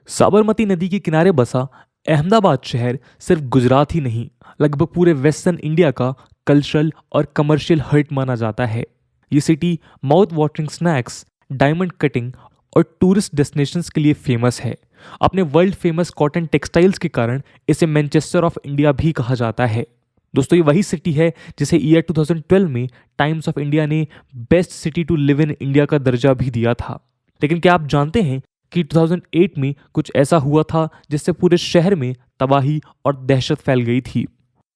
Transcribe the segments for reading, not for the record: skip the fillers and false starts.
साबरमती नदी के किनारे बसा अहमदाबाद शहर सिर्फ गुजरात ही नहीं, लगभग पूरे वेस्टर्न इंडिया का कल्चरल और कमर्शियल हर्ट माना जाता है। ये city mouth watering snacks, diamond cutting और टूरिस्ट डेस्टिनेशंस के लिए फेमस है। अपने वर्ल्ड फेमस कॉटन टेक्सटाइल्स के कारण इसे मैनचेस्टर ऑफ इंडिया भी कहा जाता है। दोस्तों, ये वही सिटी है जिसे ईयर 2012 में टाइम्स ऑफ इंडिया ने best city to live in India का दर्जा भी दिया था। लेकिन क्या आप जानते हैं कि 2008 में कुछ ऐसा हुआ था जिससे पूरे शहर में तबाही और दहशत फैल गई थी।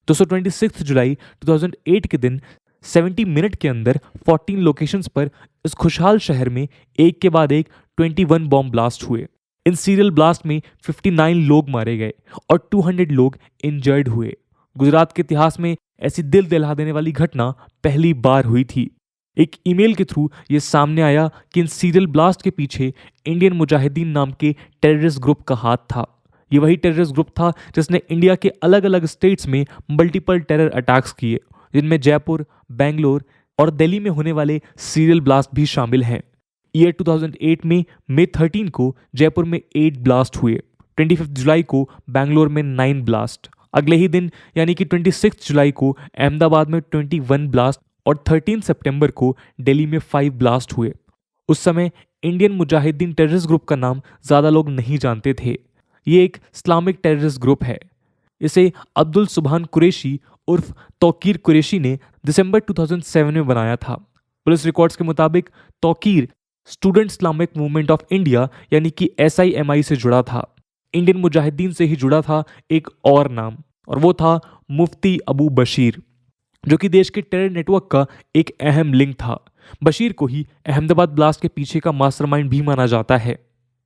दोस्तों, 26 जुलाई 2008 के दिन 70 मिनट के अंदर 14 लोकेशंस पर इस खुशहाल शहर में एक के बाद एक 21 बॉम्ब ब्लास्ट हुए। इन सीरियल ब्लास्ट में 59 लोग मारे गए और 200 लोग इंजर्ड हुए। गुजरात के इतिहास में ऐसी दिल दहला देने वाली घटना पहली बार हुई थी। एक ईमेल के थ्रू ये सामने आया कि इन सीरियल ब्लास्ट के पीछे इंडियन मुजाहिदीन नाम के टेररिस्ट ग्रुप का हाथ था। ये वही टेररिस्ट ग्रुप था जिसने इंडिया के अलग अलग स्टेट्स में मल्टीपल टेरर अटैक्स किए, जिनमें जयपुर, बेंगलोर और दिल्ली में होने वाले सीरियल ब्लास्ट भी शामिल हैं। ईयर 2008 में मई 13 को जयपुर में 8 ब्लास्ट हुए, 25 जुलाई को बेंगलोर में 9 ब्लास्ट, अगले ही दिन यानी कि 26 जुलाई को अहमदाबाद में 21 ब्लास्ट और 13 सितंबर को दिल्ली में 5 ब्लास्ट हुए। उस समय इंडियन मुजाहिदीन टेररिस्ट ग्रुप का नाम ज़्यादा लोग नहीं जानते थे। ये एक इस्लामिक टेररिस्ट ग्रुप है। इसे अब्दुल सुबहान कुरैशी उर्फ तौकीर कुरैशी ने दिसंबर 2007 में बनाया था। पुलिस रिकॉर्ड्स के मुताबिक Tauqeer student Islamic movement of India यानी कि SIMI से जुड़ा था। इंडियन मुजाहिदीन से ही जुड़ा था एक और नाम, और वो था मुफ्ती अबू बशीर, जो कि देश के टेरर नेटवर्क का एक अहम लिंक था। बशीर को ही अहमदाबाद ब्लास्ट के पीछे का मास्टरमाइंड भी माना जाता है,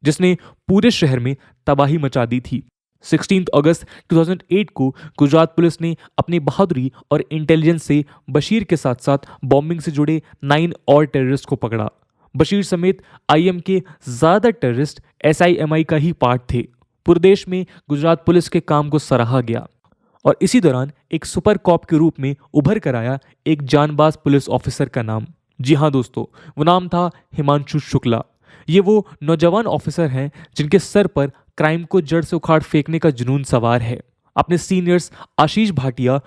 जिसने पूरे शहर में तबाही मचा दी थी। 16 अगस्त 2008 को गुजरात पुलिस ने अपनी बहादुरी और इंटेलिजेंस से बशीर के साथ साथ बॉम्बिंग से जुड़े 9 और टेररिस्ट को पकड़ा। बशीर समेत IM के ज़्यादा टेररिस्ट SIMI का ही पार्ट थे। पूरे देश में गुजरात पुलिस के काम को सराहा गया और इसी दौरान एक सुपर कॉप के रूप में उभर कर आया एक जानबाज पुलिस ऑफिसर का नाम। जी हाँ दोस्तों, वो नाम था हिमांशु शुक्ला। ये वो नौजवान ऑफिसर हैं जिनके सर पर क्राइम को जड़ से उखाड़ फेंकने का जुनून सवार है। अपने सीनियर्स आशीष भाटिया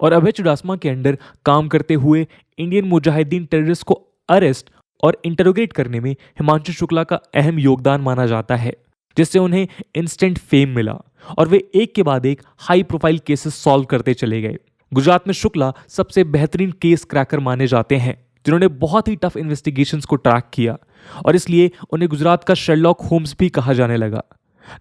और अभय चुडासमा के अंडर काम करते हुए इंडियन मुजाहिदीन टेररिस्ट को अरेस्ट और इंटरोगेट करने में हिमांशु शुक्ला का अहम योगदान माना जाता है, जिससे उन्हें इंस्टेंट फेम मिला और वे एक के बाद एक हाई प्रोफाइल केसेस सॉल्व करते चले गए। गुजरात में शुक्ला सबसे बेहतरीन केस क्रैकर माने जाते हैं, जिन्होंने बहुत ही टफ इन्वेस्टिगेशंस को ट्रैक किया और इसलिए उन्हें गुजरात का शर्लॉक होम्स भी कहा जाने लगा।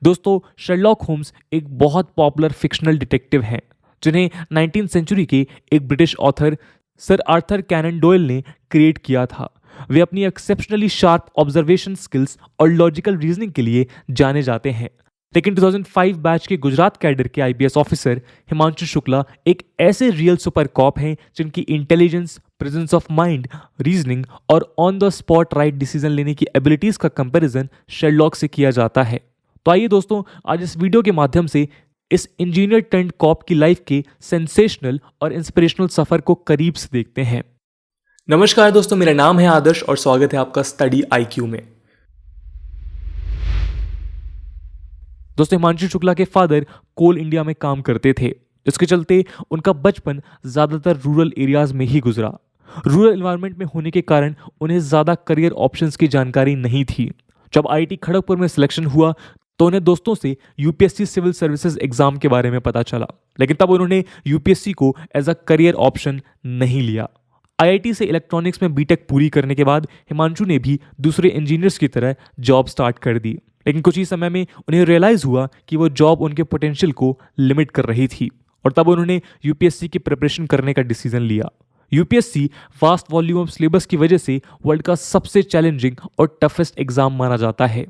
दोस्तों, शर्लॉक होम्स एक बहुत पॉपुलर फिक्शनल डिटेक्टिव हैं, जिन्हें 19th सेंचुरी के एक British author sir Arthur Conan Doyle ने क्रिएट किया था। वे अपनी एक्सेप्शनली शार्प ऑब्जर्वेशन स्किल्स और लॉजिकल रीजनिंग के लिए जाने जाते हैं। लेकिन 2005 बैच के गुजरात कैडर के IPS ऑफिसर हिमांशु शुक्ला एक ऐसे रियल सुपर कॉप हैं जिनकी intelligence, presence of mind, reasoning और on the spot right decision लेने की एबिलिटीज का कंपैरिजन शेरलॉक से किया जाता है। तो आइए दोस्तों, आज इस वीडियो के माध्यम से इस इंजीनियर टर्न्ड कॉप की लाइफ के सेंसेशनल और इंस्पिरेशनल सफर को करीब से देखते हैं। नमस्कार दोस्तों, मेरा नाम है आदर्श और स्वागत है आपका स्टडी IQ में। दोस्तों, हिमांशु शुक्ला के फादर कोल इंडिया में काम करते थे, जिसके चलते उनका बचपन ज़्यादातर रूरल एरियाज में ही गुजरा। रूरल इन्वायरमेंट में होने के कारण उन्हें ज़्यादा करियर ऑप्शंस की जानकारी नहीं थी। जब IIT खड़गपुर में सिलेक्शन हुआ तो उन्हें दोस्तों से UPSC सिविल सर्विसेज एग्जाम के बारे में पता चला, लेकिन तब उन्होंने UPSC को एज अ करियर ऑप्शन नहीं लिया। IIT से इलेक्ट्रॉनिक्स में BTech पूरी करने के बाद हिमांशु ने भी दूसरे इंजीनियर्स की तरह जॉब स्टार्ट कर दी, लेकिन कुछ ही समय में उन्हें रियलाइज़ हुआ कि वो जॉब उनके पोटेंशियल को लिमिट कर रही थी और तब उन्होंने UPSC की प्रिपरेशन करने का डिसीजन लिया। UPSC vast volume of syllabus की वजह से वर्ल्ड का सबसे चैलेंजिंग और टफेस्ट एग्जाम माना जाता है।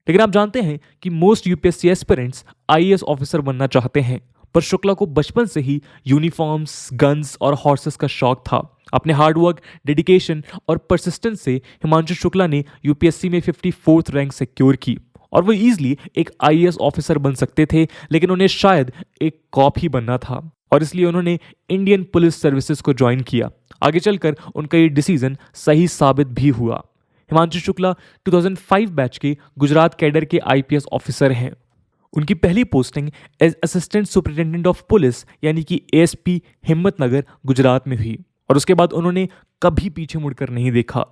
लेकिन आप जानते हैं कि most UPSC aspirants IAS officer बनना चाहते हैं, पर शुक्ला को बचपन से ही यूनिफॉर्म्स, गन्स और हॉर्सेस का शौक था। अपने हार्डवर्क, डेडिकेशन और परसिस्टेंस से हिमांशु शुक्ला ने UPSC में 54th रैंक सिक्योर की और वो ईजिली एक IAS ऑफिसर बन सकते थे, लेकिन उन्हें शायद एक कॉप ही बनना था और इसलिए उन्होंने इंडियन पुलिस सर्विसेज को ज्वाइन किया। आगे चलकर उनका ये डिसीजन सही साबित भी हुआ। हिमांशु शुक्ला 2005 बैच के गुजरात कैडर के आईपीएस ऑफिसर हैं। उनकी पहली posting as assistant superintendent of police यानी कि एएसपी हिम्मतनगर गुजरात में हुई और उसके बाद उन्होंने कभी पीछे मुड़कर नहीं देखा।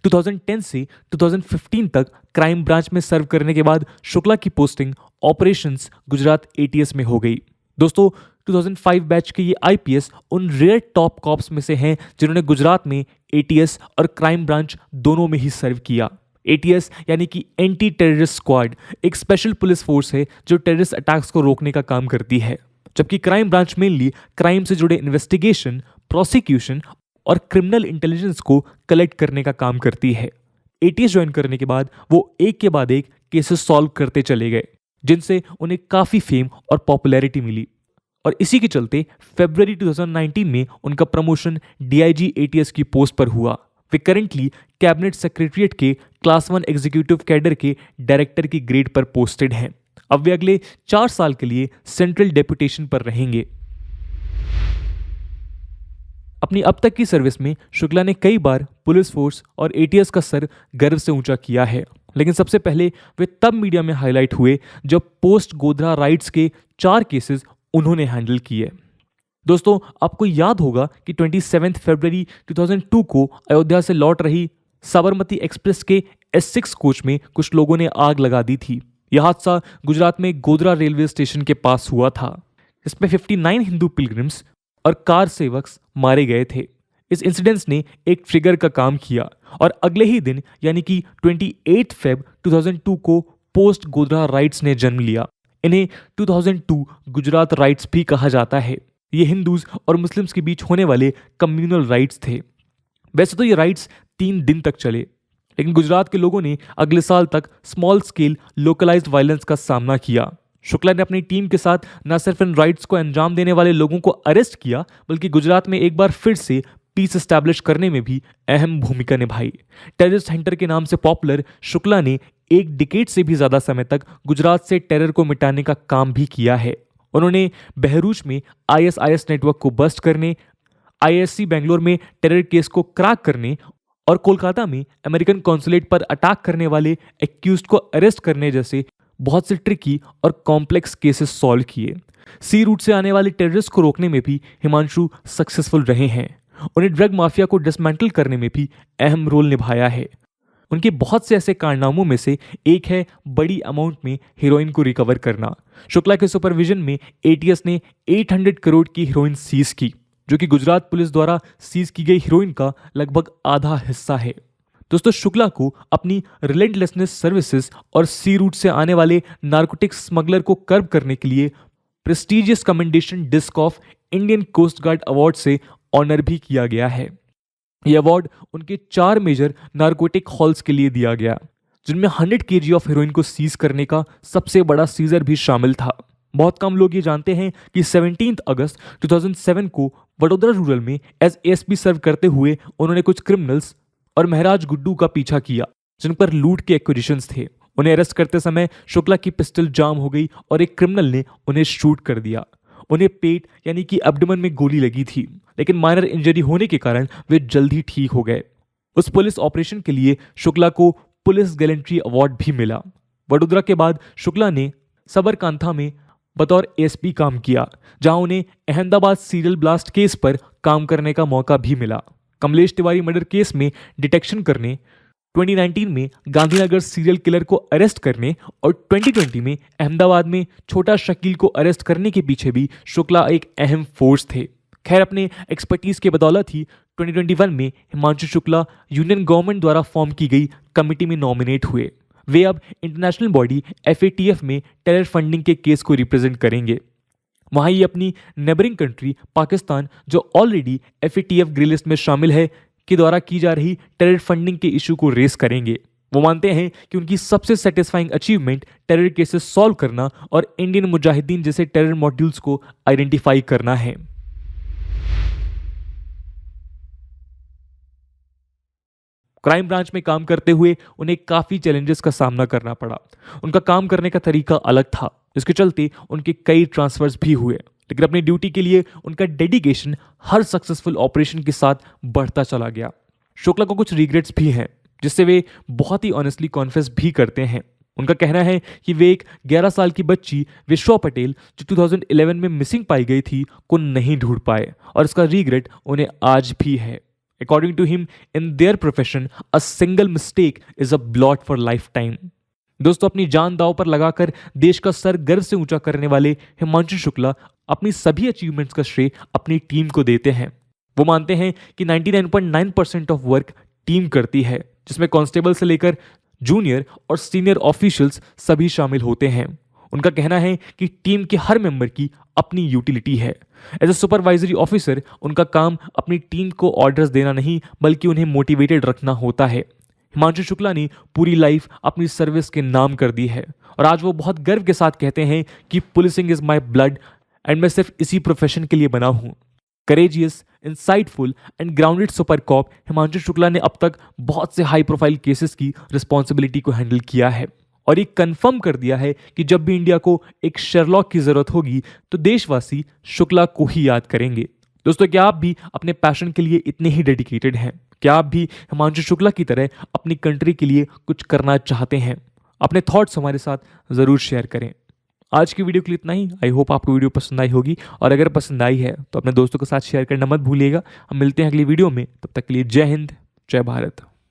2010 से 2015 तक क्राइम ब्रांच में सर्व करने के बाद शुक्ला की पोस्टिंग ऑपरेशंस गुजरात एटीएस में हो गई। दोस्तों 2005 बैच के ये आईपीएस उन रेयर टॉप कॉप्स में से हैं जिन्होंने गुजरात में एटीएस और क्राइम ब्रांच दोनों में ही सर्व किया। एटीएस यानी कि एंटी टेररिस्ट स्क्वाड एक स्पेशल पुलिस फोर्स है जो टेररिस्ट अटैक्स को रोकने का काम करती है, जबकि क्राइम ब्रांच मेनली क्राइम से जुड़े इन्वेस्टिगेशन, प्रोसिक्यूशन और क्रिमिनल इंटेलिजेंस को कलेक्ट करने का काम करती है। एटीएस ज्वाइन करने के बाद वो एक के बाद एक केसेस सॉल्व करते चले गए, जिनसे उन्हें काफ़ी फेम और पॉपुलैरिटी मिली और इसी के चलते फरवरी 2019 में उनका प्रमोशन डीआईजी एटीएस की पोस्ट पर हुआ। वे करेंटली कैबिनेट सेक्रेटरीट के क्लास 1 एग्जीक्यूटिव कैडर के डायरेक्टर की ग्रेड पर पोस्टेड हैं। अब वे अगले 4 साल के लिए सेंट्रल डेपुटेशन पर रहेंगे। अपनी अब तक की सर्विस में शुक्ला ने कई बार पुलिस फोर्स और एटीएस का सर गर्व से ऊंचा किया है, लेकिन सबसे पहले वे तब मीडिया में हाईलाइट हुए जब पोस्ट गोधरा राइट्स के 4 केसेस उन्होंने हैंडल किए। दोस्तों आपको याद होगा कि 27 फरवरी 2002 को अयोध्या से लौट रही साबरमती एक्सप्रेस के S6 कोच में कुछ लोगों ने आग लगा दी थी। यह हादसा गुजरात में गोधरा रेलवे स्टेशन के पास हुआ था। इसमें 59 हिंदू पिलग्रिम्स और कार सेवक्स मारे गए थे। इस इंसिडेंस ने एक ट्रिगर का काम किया और अगले ही दिन यानी कि 28 फेब 2002 को पोस्ट गोधरा राइट्स ने जन्म लिया। इन्हें 2002 गुजरात राइट्स भी कहा जाता है। ये हिंदूज और मुस्लिम्स के बीच होने वाले कम्युनल राइट्स थे। वैसे तो ये राइट्स 3 दिन तक चले, लेकिन गुजरात के लोगों ने अगले साल तक स्मॉल स्केल लोकलाइज्ड वायलेंस का सामना किया। शुक्ला ने अपनी टीम के साथ न सिर्फ इन राइट्स को अंजाम देने वाले लोगों को अरेस्ट किया, बल्कि गुजरात में एक बार फिर से पीस एस्टैब्लिश करने में भी अहम भूमिका निभाई। टेररिस्ट हंटर के नाम से पॉपुलर शुक्ला ने एक डिकेड से भी ज्यादा समय तक गुजरात से टेरर को मिटाने का काम भी किया है। उन्होंने बहरूच में आईएसआईएस नेटवर्क को बस्ट करने, आईएससी बेंगलोर में टेरर केस को क्रैक करने और कोलकाता में अमेरिकन कॉन्सुलेट पर अटैक करने वाले एक्यूज्ड को अरेस्ट करने जैसे बहुत से ट्रिकी और कॉम्प्लेक्स केसेस सॉल्व किए। सी रूट से आने वाले टेररिस्ट को रोकने में भी हिमांशु सक्सेसफुल रहे हैं। उन्हें ड्रग माफिया को डिसमेंटल करने में भी अहम रोल निभाया है। उनके बहुत से ऐसे कारनामों में से एक है बड़ी अमाउंट में हीरोइन को रिकवर करना। शुक्ला के सुपरविजन में एटीएस ने 800 करोड़ की हीरोइन सीज की, जो कि गुजरात पुलिस द्वारा सीज की गई हीरोइन का लगभग आधा हिस्सा है। दोस्तों शुक्ला को अपनी रिलेंटलेसनेस सर्विसेज और सी रूट से आने वाले नार्कोटिक्स स्मगलर को कर्ब करने के लिए prestigious commendation disc of Indian Coast Guard award से ऑनर भी किया गया है। यह अवार्ड उनके 4 मेजर नार्कोटिक हॉल्स के लिए दिया गया, जिनमें 100 kg ऑफ हीरोइन को सीज करने का सबसे बड़ा सीजर भी शामिल था। बहुत कम लोग ये जानते हैं कि 17 अगस्त 2007 को वडोदरा रूरल में एज एएसपी सर्व करते हुए उन्होंने कुछ क्रिमिनल्स और महराज गुड्डू का पीछा किया, जिन पर लूट के एक्विजिशंस थे। उन्हें अरेस्ट करते समय शुक्ला की पिस्टल जाम हो गई और एक क्रिमिनल ने उन्हें शूट कर दिया। उन्हें पेट यानी कि एब्डोमेन में गोली लगी थी, लेकिन माइनर इंजरी होने के कारण वे जल्द ही ठीक हो गए। उस पुलिस ऑपरेशन के लिए शुक्ला को पुलिस गैलेंट्री अवार्ड भी मिला। वडोदरा के बाद शुक्ला ने सबरकांठा में बतौर एएसपी काम किया, जहां उन्हें अहमदाबाद सीरियल ब्लास्ट केस पर काम करने का मौका भी मिला। कमलेश तिवारी मर्डर केस में डिटेक्शन करने, 2019 में गांधीनगर सीरियल किलर को अरेस्ट करने और 2020 में अहमदाबाद में छोटा शकील को अरेस्ट करने के पीछे भी शुक्ला एक अहम फोर्स थे। खैर अपने एक्सपर्टीज के बदौलत ही 2021 में हिमांशु शुक्ला यूनियन गवर्नमेंट द्वारा फॉर्म की गई कमिटी में नॉमिनेट हुए। वे अब इंटरनेशनल बॉडी FATF में टेरर फंडिंग के केस को रिप्रेजेंट करेंगे। वहाँ ये अपनी नेबरिंग कंट्री पाकिस्तान, जो ऑलरेडी FATF ग्रे लिस्ट में शामिल है, के द्वारा की जा रही टेरर फंडिंग के इशू को रेस करेंगे। वो मानते हैं कि उनकी सबसे satisfying achievement terror cases solve करना और इंडियन मुजाहिदीन जैसे टेरर मॉड्यूल्स को आइडेंटिफाई करना है। क्राइम ब्रांच में काम करते हुए उन्हें काफ़ी चैलेंजेस का सामना करना पड़ा। उनका काम करने का तरीका अलग था, जिसके चलते उनके कई ट्रांसफर्स भी हुए, लेकिन अपनी ड्यूटी के लिए उनका डेडिकेशन हर सक्सेसफुल ऑपरेशन के साथ बढ़ता चला गया। शुक्ला को कुछ रिग्रेट्स भी हैं, जिससे वे बहुत ही ऑनेस्टली कॉन्फेस भी करते हैं। उनका कहना है कि वे एक 11 साल की बच्ची विश्वा पटेल जो 2011 में मिसिंग पाई गई थी को नहीं ढूंढ पाए और इसका रिग्रेट उन्हें आज भी है। According to him, in their profession a single mistake is a blot for lifetime. दोस्तों, अपनी जान दांव पर लगाकर देश का सर गर्व से ऊंचा करने वाले हिमांशु शुक्ला अपनी सभी अचीवमेंट्स का श्रेय अपनी टीम को देते हैं। वो मानते हैं कि 99.9% ऑफ वर्क टीम करती है, जिसमें कांस्टेबल से लेकर जूनियर और सीनियर ऑफिशियल्स सभी शामिल होते हैं। उनका कहना है कि टीम के हर मेंबर की अपनी यूटिलिटी है। एज ए सुपरवाइजरी ऑफिसर उनका काम अपनी टीम को ऑर्डर्स देना नहीं बल्कि उन्हें मोटिवेटेड रखना होता है। हिमांशु शुक्ला ने पूरी लाइफ अपनी सर्विस के नाम कर दी है और आज वो बहुत गर्व के साथ कहते हैं कि policing is my blood and मैं सिर्फ इसी प्रोफेशन के लिए बना हूं। Courageous, insightful and grounded super cop Himanshu Shukla ने अब तक बहुत से हाई प्रोफाइल केसेस की रिस्पॉन्सिबिलिटी को हैंडल किया है और ये कंफर्म कर दिया है कि जब भी इंडिया को एक शेरलॉक की जरूरत होगी तो देशवासी शुक्ला को ही याद करेंगे। दोस्तों, क्या आप भी अपने पैशन के लिए इतने ही डेडिकेटेड हैं? क्या आप भी हिमांशु शुक्ला की तरह अपनी कंट्री के लिए कुछ करना चाहते हैं? अपने थॉट्स हमारे साथ ज़रूर शेयर करें। आज की वीडियो के लिए इतना ही। आई होप आपको वीडियो पसंद आई होगी और अगर पसंद आई है तो अपने दोस्तों के साथ शेयर करना मत भूलिएगा। हम मिलते हैं अगली वीडियो में, तब तक के लिए जय हिंद, जय भारत।